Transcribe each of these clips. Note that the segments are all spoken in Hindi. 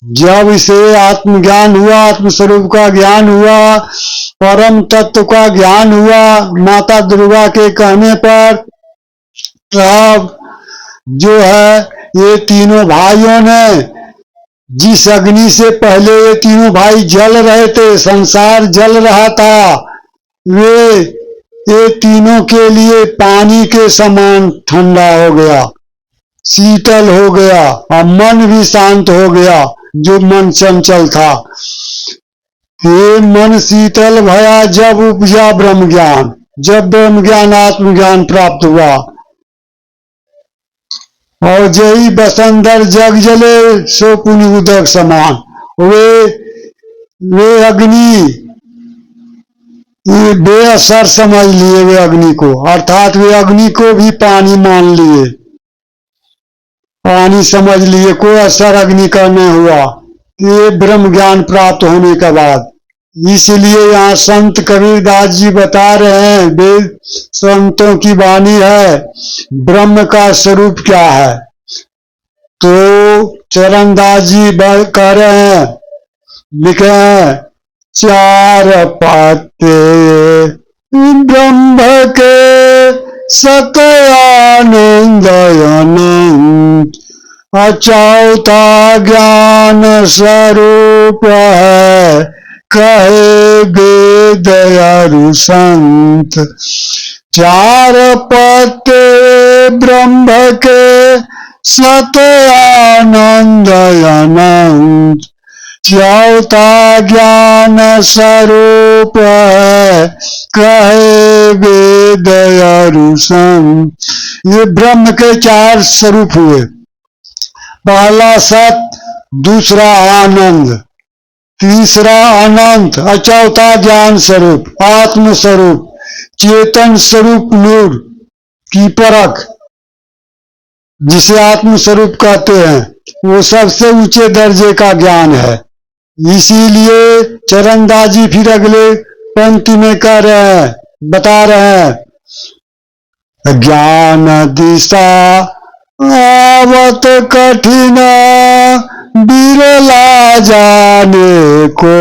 जब इसे आत्मज्ञान हुआ, आत्मस्वरूप का ज्ञान हुआ, परम तत्व का ज्ञान हुआ माता दुर्गा के कहने पर, तब जो है ये तीनों भाइयों ने, जिस अग्नि से पहले ये तीनों भाई जल रहे थे, संसार जल रहा था, वे ये तीनों के लिए पानी के समान ठंडा हो गया, शीतल हो गया, और मन भी शांत हो गया। जो मन चंचल था, ये मन शीतल भया जब उपजा ब्रह्म ज्ञान, जब ब्रह्म ज्ञान आत्मज्ञान प्राप्त हुआ। और जही बसंदर जग जले सो पुनि उदक समान, वे अग्नि ये बेअसर समझ लिए वे अग्नि को, अर्थात वे अग्नि को भी पानी मान लिए, पानी समझ लिए, कोई असर अग्नि का नहीं हुआ ये ब्रह्म ज्ञान प्राप्त होने के बाद। इसलिए यहाँ संत कबीरदास जी बता रहे हैं, वेद संतों की वाणी है, ब्रह्म का स्वरूप क्या है। तो चरणदास जी कह रहे हैं, लिखे हैं, चार पाते ब्रह्म के सत्यानंद अनंत, चौथा ज्ञान स्वरूप है कहे वेद अरु संत। चार पत्ते ब्रह्म के सत आनंद अनंत, चौथा ज्ञान स्वरूप है कहे वेद अरु संत। ये ब्रह्म के चार स्वरूप हुए, पहला सत, दूसरा आनंद, तीसरा अनंत, और चौथा ज्ञान स्वरूप, आत्म स्वरूप, चेतन स्वरूप, नूर की परख, जिसे आत्म स्वरूप कहते हैं, वो सबसे ऊंचे दर्जे का ज्ञान है। इसीलिए चरणदास जी फिर अगले पंक्ति में कह रहे हैं, बता रहे हैं, ज्ञान दिशा आवत कठिन बिरला जाने को,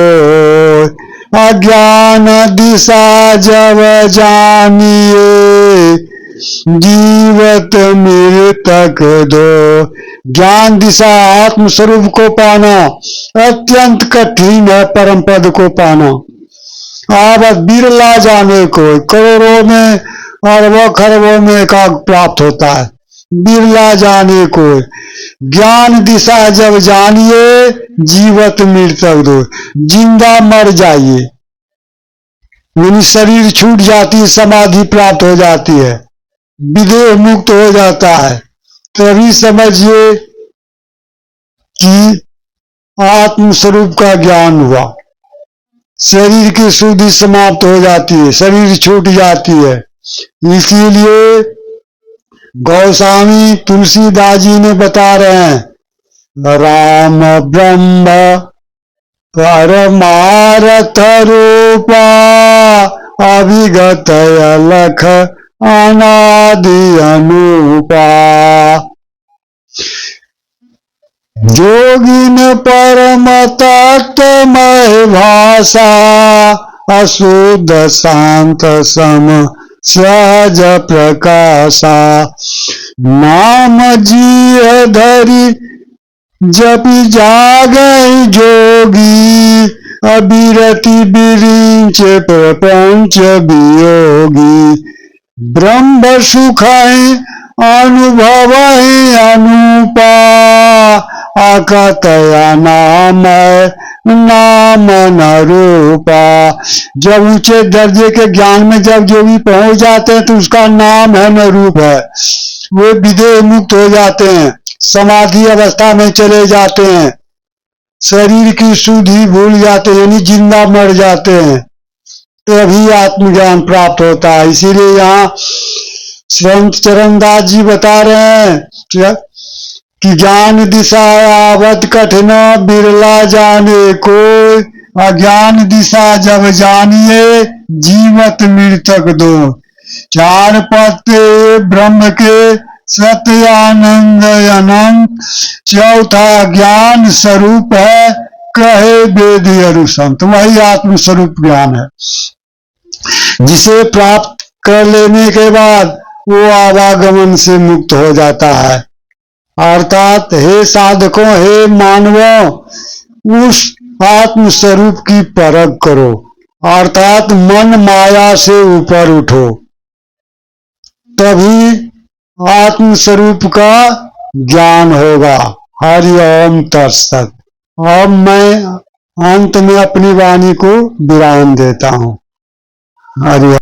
अज्ञान दिशा जब जानिए जीवत मृतक दो। ज्ञान दिशा आत्म स्वरूप को पाना अत्यंत कठिन है, परम पद को पाना आवत बिरला जाने को, करोड़ों में अरबों खरबों में एकाग प्राप्त होता है, बिरला जाने को। ज्ञान दिशा जब जानिए जीवत मृतक दो, जिंदा मर जाइए, यानी शरीर छूट जाती है, समाधि प्राप्त हो जाती है, विदेह मुक्त हो जाता है, तभी समझिए कि आत्म स्वरूप का ज्ञान हुआ। शरीर की शुद्धि समाप्त हो जाती है, शरीर छूट जाती है। इसीलिए गोस्वामी तुलसीदास जी ने बता रहे हैं, राम ब्रह्म परमार्थ रूपा अभिगत अलख अनादि अनूपा, जोगिन परम तत्वमय भाषा अशुद्ध शांत सम सहज प्रकाशा, नाम जी धरि जपि जागई जोगी, अविरति विरिंच प्रपंच वियोगी, ब्रह्म सुख अनुभव अनूपा, अकतया नाम नाम न रूपा। जब ऊंचे दर्जे के ज्ञान में जब जोगी पहुंच जाते हैं तो उसका नाम है न रूप है, वे विदेह मुक्त हो जाते हैं, समाधि अवस्था में चले जाते हैं, शरीर की शुद्धि भूल जाते हैं, यानी जिंदा मर जाते हैं, तभी आत्मज्ञान प्राप्त होता है। इसीलिए यहाँ संत चरणदास जी बता रहे हैं कि ज्ञान दिशा आवत कठिन बिरला जाने को, अज्ञान दिशा जब जानिए जीवत मृतक दो। चार पत्ते ब्रह्म के सत्य आनंद अनंत। चौथा ज्ञान स्वरूप है, कहे वेद अनुसंत। वही आत्म स्वरूप ज्ञान है, जिसे प्राप्त कर लेने के बाद वो आवागमन से मुक्त हो जाता है। अर्थात हे साधकों, हे मानवों, उस आत्म स्वरूप की परख करो, अर्थात मन माया से ऊपर उठो, तभी आत्म स्वरूप का ज्ञान होगा। हरि ओम तत्सत। अब मैं अंत में अपनी वाणी को विराम देता हूँ। हरि